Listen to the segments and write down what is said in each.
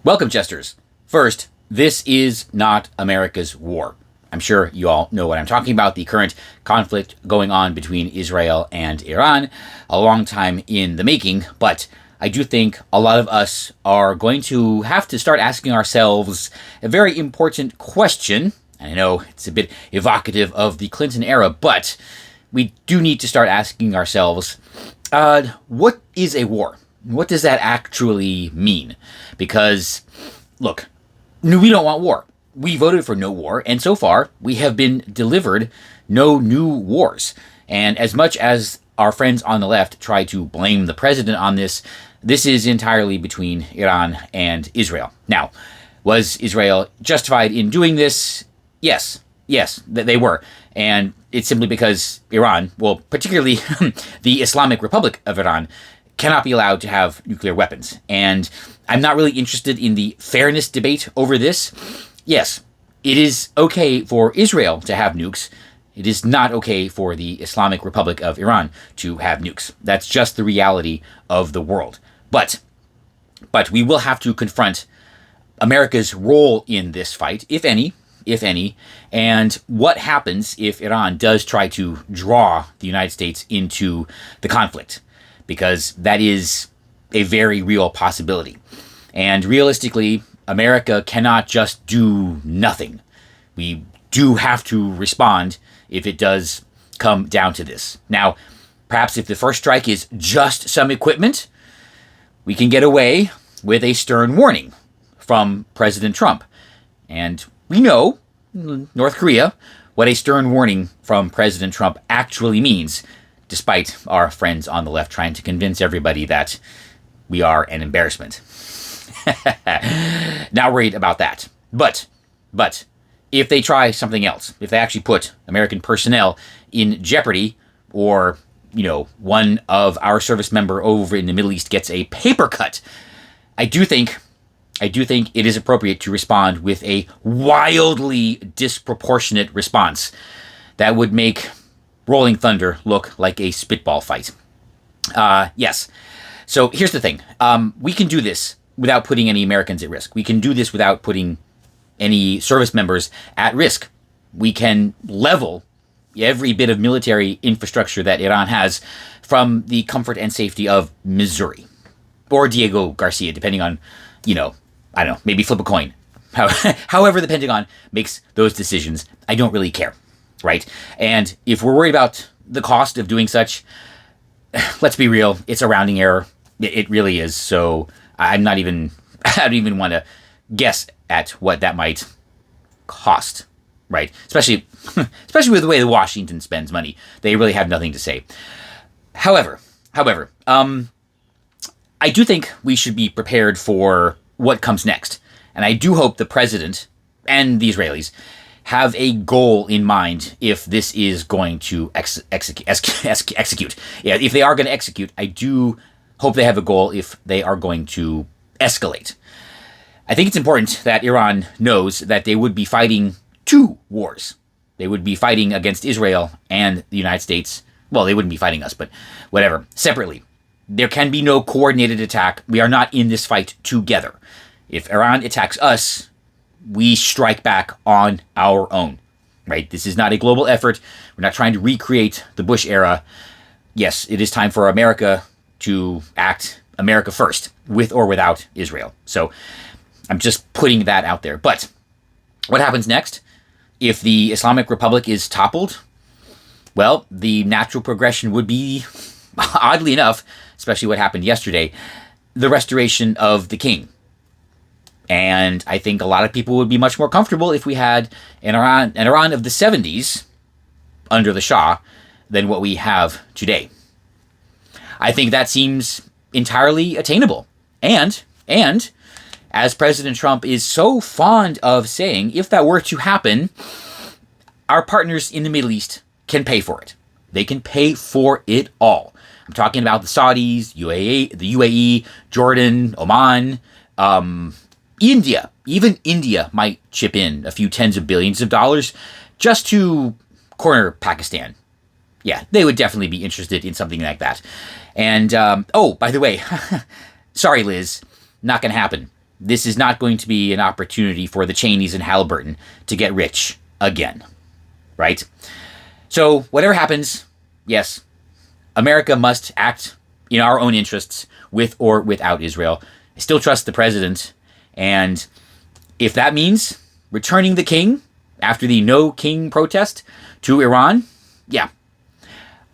Welcome, Jesters. First, this is not America's war. I'm sure you all know what I'm talking about, the current conflict going on between Israel and Iran, a long time in the making, but I do think a lot of us are going to have to start asking ourselves a very important question. I know it's a bit evocative of the Clinton era, but we do need to start asking ourselves, what is a war? What does that actually mean? Because, look, we don't want war. We voted for no war, and so far, we have been delivered no new wars. And as much as our friends on the left try to blame the president on this, this is entirely between Iran and Israel. Now, was Israel justified in doing this? Yes, they were. And it's simply because Iran, well, particularly the Islamic Republic of Iran, cannot be allowed to have nuclear weapons. And I'm not really interested in the fairness debate over this. Yes, it is okay for Israel to have nukes. It is not okay for the Islamic Republic of Iran to have nukes. That's just the reality of the world. But we will have to confront America's role in this fight, if any, and what happens if Iran does try to draw the United States into the conflict, because that is a very real possibility. And realistically, America cannot just do nothing. We do have to respond if it does come down to this. Now, perhaps if the first strike is just some equipment, we can get away with a stern warning from President Trump. And we know, North Korea, what a stern warning from President Trump actually means, despite our friends on the left trying to convince everybody that we are an embarrassment. Not worried about that. But if they try something else, if they actually put American personnel in jeopardy, or, one of our service member over in the Middle East gets a paper cut, I do think it is appropriate to respond with a wildly disproportionate response that would make Rolling Thunder look like a spitball fight. Yes. So here's the thing. We can do this without putting any Americans at risk. We can do this without putting any service members at risk. We can level every bit of military infrastructure that Iran has from the comfort and safety of Missouri or Diego Garcia, depending on, I don't know, maybe flip a coin. However the Pentagon makes those decisions, I don't really care. Right? And if we're worried about the cost of doing such, let's be real, it's a rounding error. It really is. So I don't even want to guess at what that might cost. Right? Especially with the way that Washington spends money. They really have nothing to say. However, I do think we should be prepared for what comes next. And I do hope the president and the Israelis have a goal in mind if this is going to execute. Yeah, if they are going to execute, I do hope they have a goal if they are going to escalate. I think it's important that Iran knows that they would be fighting two wars. They would be fighting against Israel and the United States. Well, they wouldn't be fighting us, but whatever, separately. There can be no coordinated attack. We are not in this fight together. If Iran attacks us, we strike back on our own, right? This is not a global effort. We're not trying to recreate the Bush era. Yes, it is time for America to act America first, with or without Israel. So I'm just putting that out there. But what happens next? If the Islamic Republic is toppled, well, the natural progression would be, oddly enough, especially what happened yesterday, the restoration of the king. And I think a lot of people would be much more comfortable if we had an Iran of the 70s under the Shah than what we have today. I think that seems entirely attainable. And as President Trump is so fond of saying, if that were to happen, our partners in the Middle East can pay for it. They can pay for it all. I'm talking about the Saudis, the UAE, Jordan, Oman, India. Even India might chip in a few tens of billions of dollars just to corner Pakistan. Yeah, they would definitely be interested in something like that. And, by the way, sorry, Liz, not going to happen. this is not going to be an opportunity for the Cheneys and Halliburton to get rich again, right? So whatever happens, yes, America must act in our own interests with or without Israel. I still trust the president, and if that means returning the king after the no king protest to Iran, yeah,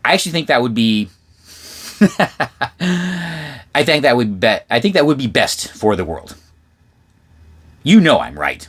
I actually think that would be I think that would be best for the world. You know I'm right.